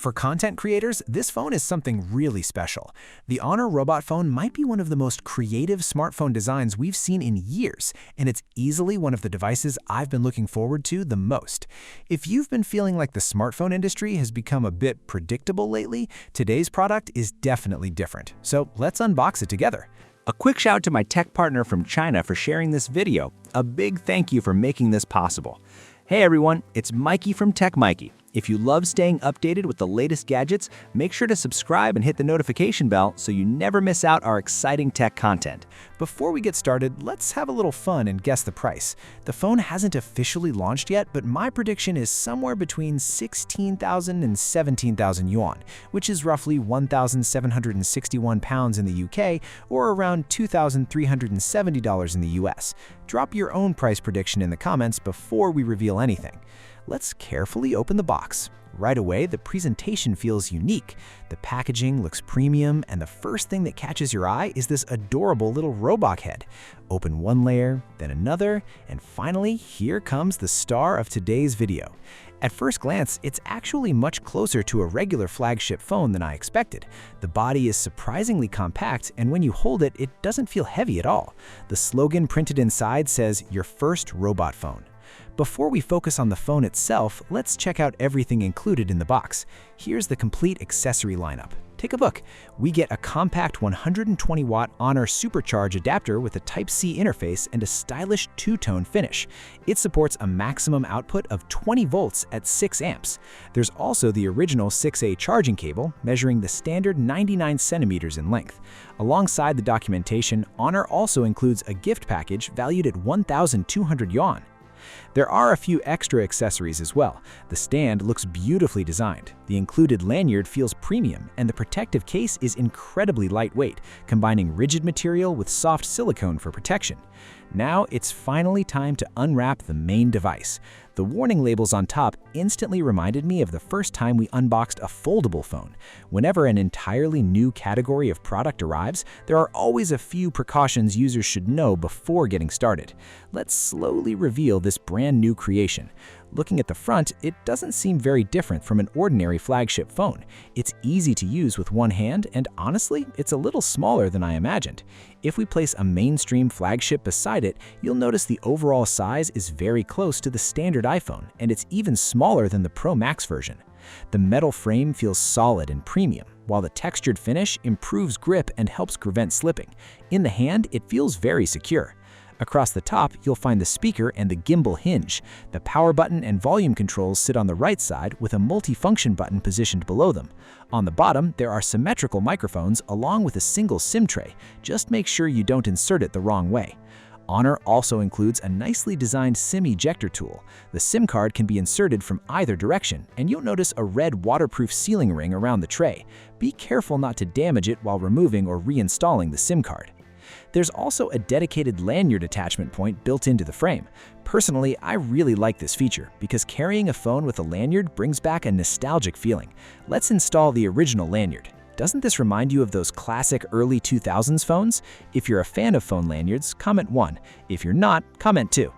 For content creators, this phone is something really special. The Honor Robot Phone might be one of the most creative smartphone designs we've seen in years, and it's easily one of the devices I've been looking forward to the most. If you've been feeling like the smartphone industry has become a bit predictable lately, today's product is definitely different. So let's unbox it together. A quick shout to my tech partner from China for sharing this video. A big thank you for making this possible. Hey everyone, it's Maiky from techmaiky. If you love staying updated with the latest gadgets, make sure to subscribe and hit the notification bell so you never miss out our exciting tech content. Before we get started, let's have a little fun and guess the price. The phone hasn't officially launched yet, but my prediction is somewhere between 16,000 and 17,000 yuan, which is roughly 1,761 pounds in the UK or around $2,370 in the US. Drop your own price prediction in the comments before we reveal anything. Let's carefully open the box. Right away, the presentation feels unique. The packaging looks premium, and the first thing that catches your eye is this adorable little robot head. Open one layer, then another, and finally, here comes the star of today's video. At first glance, it's actually much closer to a regular flagship phone than I expected. The body is surprisingly compact, and when you hold it, it doesn't feel heavy at all. The slogan printed inside says, "Your first robot phone." Before we focus on the phone itself, let's check out everything included in the box. Here's the complete accessory lineup. Take a look. We get a compact 120-watt Honor Supercharge adapter with a Type-C interface and a stylish two-tone finish. It supports a maximum output of 20 volts at 6 amps. There's also the original 6A charging cable, measuring the standard 99 centimeters in length. Alongside the documentation, Honor also includes a gift package valued at 1,200 yuan. There are a few extra accessories as well. The stand looks beautifully designed. The included lanyard feels premium, and the protective case is incredibly lightweight, combining rigid material with soft silicone for protection. Now it's finally time to unwrap the main device. The warning labels on top instantly reminded me of the first time we unboxed a foldable phone. Whenever an entirely new category of product arrives, there are always a few precautions users should know before getting started. Let's slowly reveal this brand new creation. Looking at the front, it doesn't seem very different from an ordinary flagship phone. It's easy to use with one hand, and honestly, it's a little smaller than I imagined. If we place a mainstream flagship beside it, you'll notice the overall size is very close to the standard iPhone, and it's even smaller than the Pro Max version. The metal frame feels solid and premium, while the textured finish improves grip and helps prevent slipping. In the hand, it feels very secure. Across the top, you'll find the speaker and the gimbal hinge. The power button and volume controls sit on the right side with a multifunction button positioned below them. On the bottom, there are symmetrical microphones along with a single SIM tray. Just make sure you don't insert it the wrong way. Honor also includes a nicely designed SIM ejector tool. The SIM card can be inserted from either direction, and you'll notice a red waterproof sealing ring around the tray. Be careful not to damage it while removing or reinstalling the SIM card. There's also a dedicated lanyard attachment point built into the frame. Personally, I really like this feature because carrying a phone with a lanyard brings back a nostalgic feeling. Let's install the original lanyard. Doesn't this remind you of those classic early 2000s phones? If you're a fan of phone lanyards, comment 1. If you're not, comment 2.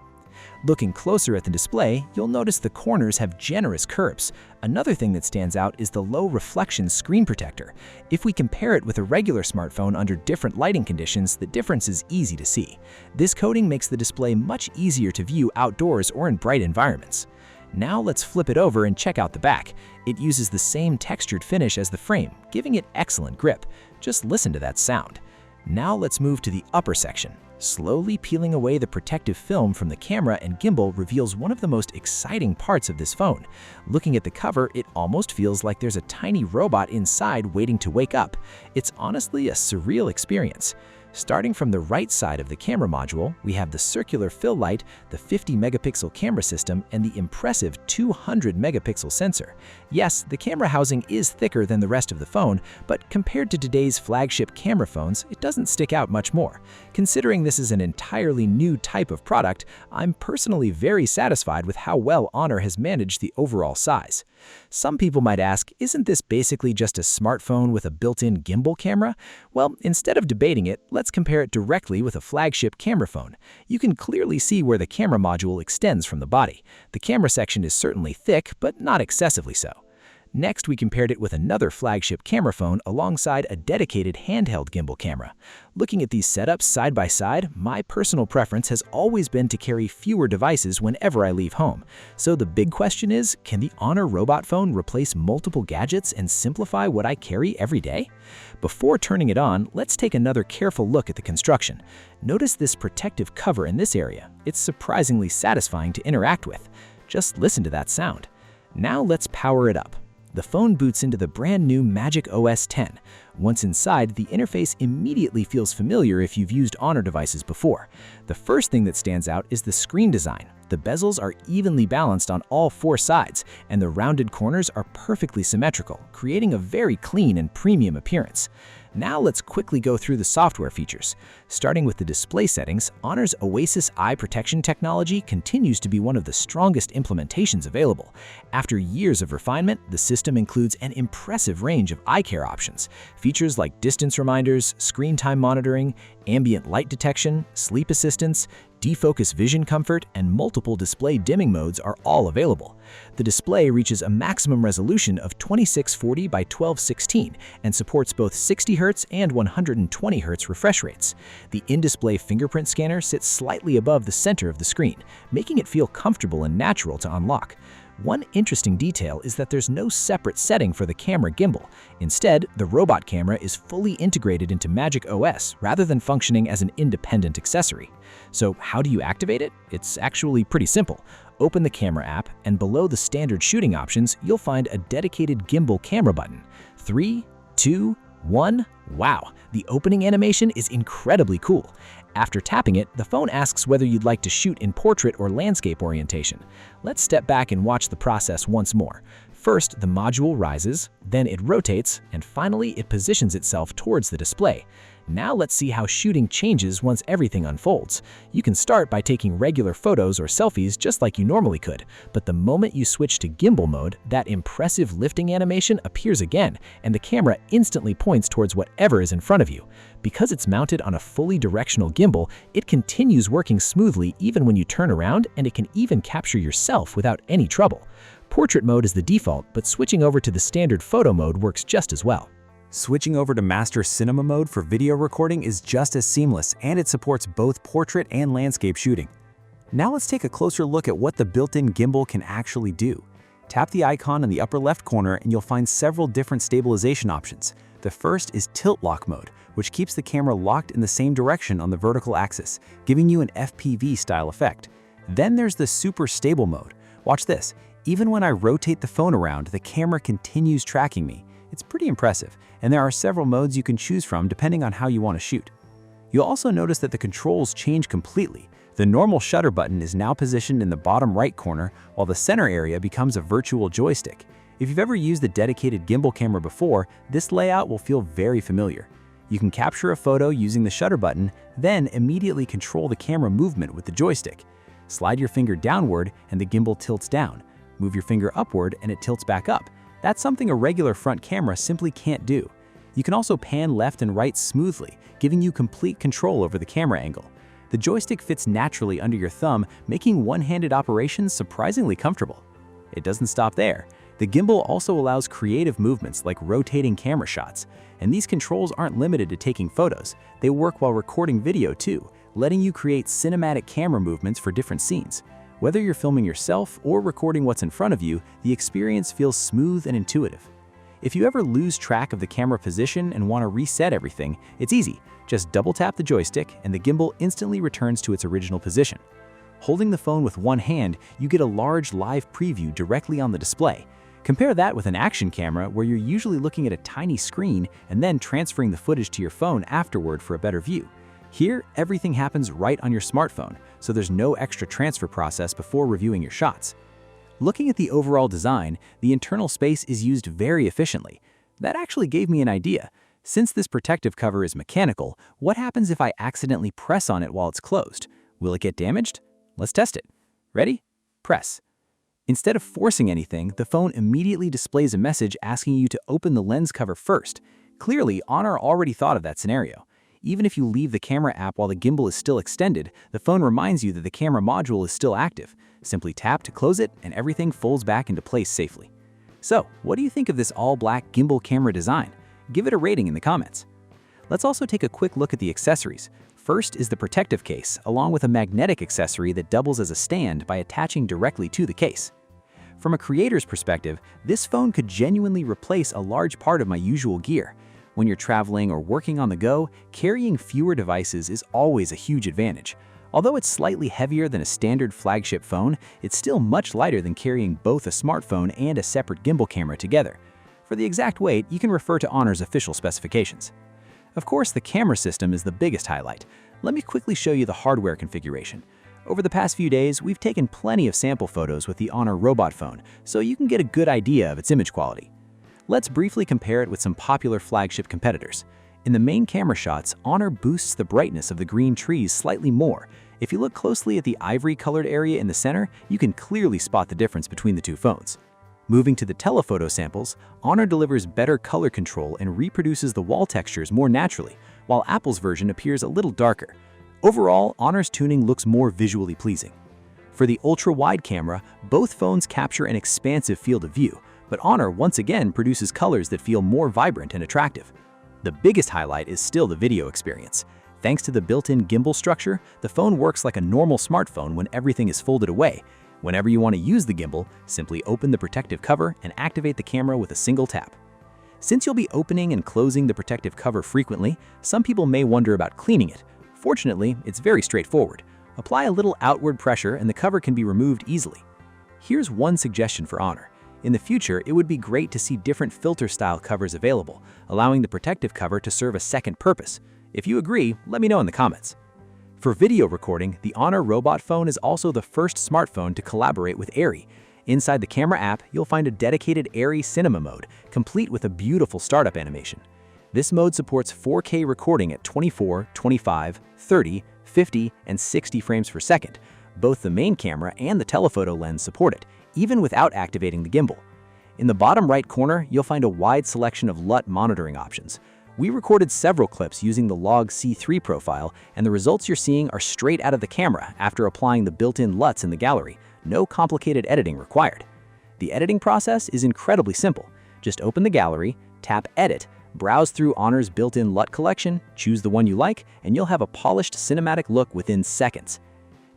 Looking closer at the display, you'll notice the corners have generous curves. Another thing that stands out is the low reflection screen protector. If we compare it with a regular smartphone under different lighting conditions, the difference is easy to see. This coating makes the display much easier to view outdoors or in bright environments. Now let's flip it over and check out the back. It uses the same textured finish as the frame, giving it excellent grip. Just listen to that sound. Now let's move to the upper section. Slowly peeling away the protective film from the camera and gimbal reveals one of the most exciting parts of this phone. Looking at the cover, it almost feels like there's a tiny robot inside waiting to wake up. It's honestly a surreal experience. Starting from the right side of the camera module, we have the circular fill light, the 50-megapixel camera system, and the impressive 200-megapixel sensor. Yes, the camera housing is thicker than the rest of the phone, but compared to today's flagship camera phones, it doesn't stick out much more. Considering this is an entirely new type of product, I'm personally very satisfied with how well Honor has managed the overall size. Some people might ask, isn't this basically just a smartphone with a built-in gimbal camera? Well, instead of debating it, let's compare it directly with a flagship camera phone. You can clearly see where the camera module extends from the body. The camera section is certainly thick, but not excessively so. Next, we compared it with another flagship camera phone alongside a dedicated handheld gimbal camera. Looking at these setups side by side, my personal preference has always been to carry fewer devices whenever I leave home. So the big question is, can the Honor robot phone replace multiple gadgets and simplify what I carry every day? Before turning it on, let's take another careful look at the construction. Notice this protective cover in this area. It's surprisingly satisfying to interact with. Just listen to that sound. Now let's power it up. The phone boots into the brand new MagicOS 10. Once inside, the interface immediately feels familiar if you've used Honor devices before. The first thing that stands out is the screen design. The bezels are evenly balanced on all four sides, and the rounded corners are perfectly symmetrical, creating a very clean and premium appearance. Now let's quickly go through the software features. Starting with the display settings, Honor's Oasis Eye Protection technology continues to be one of the strongest implementations available. After years of refinement, the system includes an impressive range of eye care options. Features like distance reminders, screen time monitoring, ambient light detection, sleep assistance, defocus vision comfort, and multiple display dimming modes are all available. The display reaches a maximum resolution of 2640 by 1216 and supports both 60Hz and 120Hz refresh rates. The in-display fingerprint scanner sits slightly above the center of the screen, making it feel comfortable and natural to unlock. One interesting detail is that there's no separate setting for the camera gimbal. Instead, the robot camera is fully integrated into MagicOS rather than functioning as an independent accessory. So how do you activate it? It's actually pretty simple. Open the camera app, and below the standard shooting options, you'll find a dedicated gimbal camera button. 3, 2, 1, wow! The opening animation is incredibly cool. After tapping it, the phone asks whether you'd like to shoot in portrait or landscape orientation. Let's step back and watch the process once more. First, the module rises, then it rotates, and finally it positions itself towards the display. Now let's see how shooting changes once everything unfolds. You can start by taking regular photos or selfies just like you normally could, but the moment you switch to gimbal mode, that impressive lifting animation appears again, and the camera instantly points towards whatever is in front of you. Because it's mounted on a fully directional gimbal, it continues working smoothly even when you turn around, and it can even capture yourself without any trouble. Portrait mode is the default, but switching over to the standard photo mode works just as well. Switching over to Master Cinema Mode for video recording is just as seamless, and it supports both portrait and landscape shooting. Now let's take a closer look at what the built-in gimbal can actually do. Tap the icon in the upper left corner and you'll find several different stabilization options. The first is Tilt Lock Mode, which keeps the camera locked in the same direction on the vertical axis, giving you an FPV-style effect. Then there's the Super Stable Mode. Watch this. Even when I rotate the phone around, the camera continues tracking me. It's pretty impressive, and there are several modes you can choose from depending on how you want to shoot. You'll also notice that the controls change completely. The normal shutter button is now positioned in the bottom right corner, while the center area becomes a virtual joystick. If you've ever used the dedicated gimbal camera before, this layout will feel very familiar. You can capture a photo using the shutter button, then immediately control the camera movement with the joystick. Slide your finger downward and the gimbal tilts down. Move your finger upward and it tilts back up. That's something a regular front camera simply can't do. You can also pan left and right smoothly, giving you complete control over the camera angle. The joystick fits naturally under your thumb, making one-handed operations surprisingly comfortable. It doesn't stop there. The gimbal also allows creative movements like rotating camera shots. And these controls aren't limited to taking photos. They work while recording video too, letting you create cinematic camera movements for different scenes. Whether you're filming yourself or recording what's in front of you, the experience feels smooth and intuitive. If you ever lose track of the camera position and want to reset everything, it's easy. Just double tap the joystick and the gimbal instantly returns to its original position. Holding the phone with one hand, you get a large live preview directly on the display. Compare that with an action camera where you're usually looking at a tiny screen and then transferring the footage to your phone afterward for a better view. Here, everything happens right on your smartphone, so there's no extra transfer process before reviewing your shots. Looking at the overall design, the internal space is used very efficiently. That actually gave me an idea. Since this protective cover is mechanical, what happens if I accidentally press on it while it's closed? Will it get damaged? Let's test it. Ready? Press. Instead of forcing anything, the phone immediately displays a message asking you to open the lens cover first. Clearly, Honor already thought of that scenario. Even if you leave the camera app while the gimbal is still extended, the phone reminds you that the camera module is still active. Simply tap to close it and everything folds back into place safely. So, what do you think of this all-black gimbal camera design? Give it a rating in the comments. Let's also take a quick look at the accessories. First is the protective case, along with a magnetic accessory that doubles as a stand by attaching directly to the case. From a creator's perspective, this phone could genuinely replace a large part of my usual gear. When you're traveling or working on the go, carrying fewer devices is always a huge advantage. Although it's slightly heavier than a standard flagship phone, it's still much lighter than carrying both a smartphone and a separate gimbal camera together. For the exact weight, you can refer to Honor's official specifications. Of course, the camera system is the biggest highlight. Let me quickly show you the hardware configuration. Over the past few days, we've taken plenty of sample photos with the Honor robot phone, so you can get a good idea of its image quality. Let's briefly compare it with some popular flagship competitors. In the main camera shots, Honor boosts the brightness of the green trees slightly more. If you look closely at the ivory-colored area in the center, you can clearly spot the difference between the two phones. Moving to the telephoto samples, Honor delivers better color control and reproduces the wall textures more naturally, while Apple's version appears a little darker. Overall, Honor's tuning looks more visually pleasing. For the ultra-wide camera, both phones capture an expansive field of view, but Honor once again produces colors that feel more vibrant and attractive. The biggest highlight is still the video experience. Thanks to the built-in gimbal structure, the phone works like a normal smartphone when everything is folded away. Whenever you want to use the gimbal, simply open the protective cover and activate the camera with a single tap. Since you'll be opening and closing the protective cover frequently, some people may wonder about cleaning it. Fortunately, it's very straightforward. Apply a little outward pressure and the cover can be removed easily. Here's one suggestion for Honor. In the future, it would be great to see different filter-style covers available, allowing the protective cover to serve a second purpose. If you agree, let me know in the comments. For video recording, the Honor robot phone is also the first smartphone to collaborate with ARRI. Inside the camera app, you'll find a dedicated ARRI Cinema Mode, complete with a beautiful startup animation. This mode supports 4K recording at 24, 25, 30, 50, and 60 frames per second. Both the main camera and the telephoto lens support it, even without activating the gimbal. In the bottom right corner, you'll find a wide selection of LUT monitoring options. We recorded several clips using the Log C3 profile, and the results you're seeing are straight out of the camera after applying the built-in LUTs in the gallery. No complicated editing required. The editing process is incredibly simple. Just open the gallery, tap Edit, browse through Honor's built-in LUT collection, choose the one you like, and you'll have a polished cinematic look within seconds.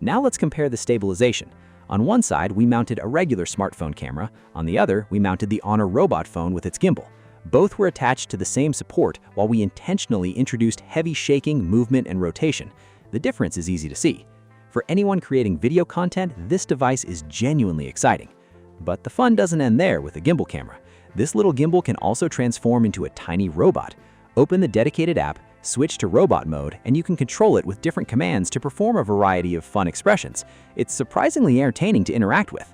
Now let's compare the stabilization. On one side, we mounted a regular smartphone camera. On the other, we mounted the Honor robot phone with its gimbal. Both were attached to the same support while we intentionally introduced heavy shaking, movement, and rotation. The difference is easy to see. For anyone creating video content, this device is genuinely exciting. But the fun doesn't end there with the gimbal camera. This little gimbal can also transform into a tiny robot. Open the dedicated app, switch to robot mode, and you can control it with different commands to perform a variety of fun expressions. It's surprisingly entertaining to interact with.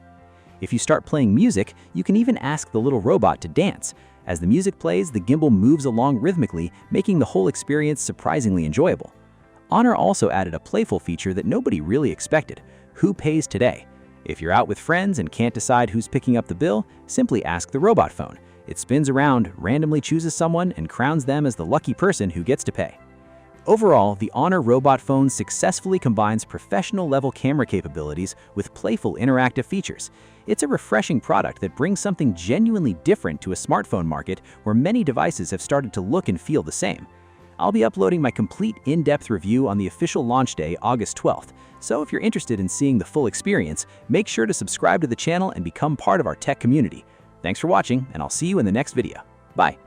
If you start playing music, you can even ask the little robot to dance. As the music plays, the gimbal moves along rhythmically, making the whole experience surprisingly enjoyable. Honor also added a playful feature that nobody really expected: Who pays today? If you're out with friends and can't decide who's picking up the bill, simply ask the robot phone. It spins around, randomly chooses someone, and crowns them as the lucky person who gets to pay. Overall, the Honor robot phone successfully combines professional-level camera capabilities with playful interactive features. It's a refreshing product that brings something genuinely different to a smartphone market where many devices have started to look and feel the same. I'll be uploading my complete in-depth review on the official launch day, August 12th, so if you're interested in seeing the full experience, make sure to subscribe to the channel and become part of our tech community. Thanks for watching, and I'll see you in the next video. Bye.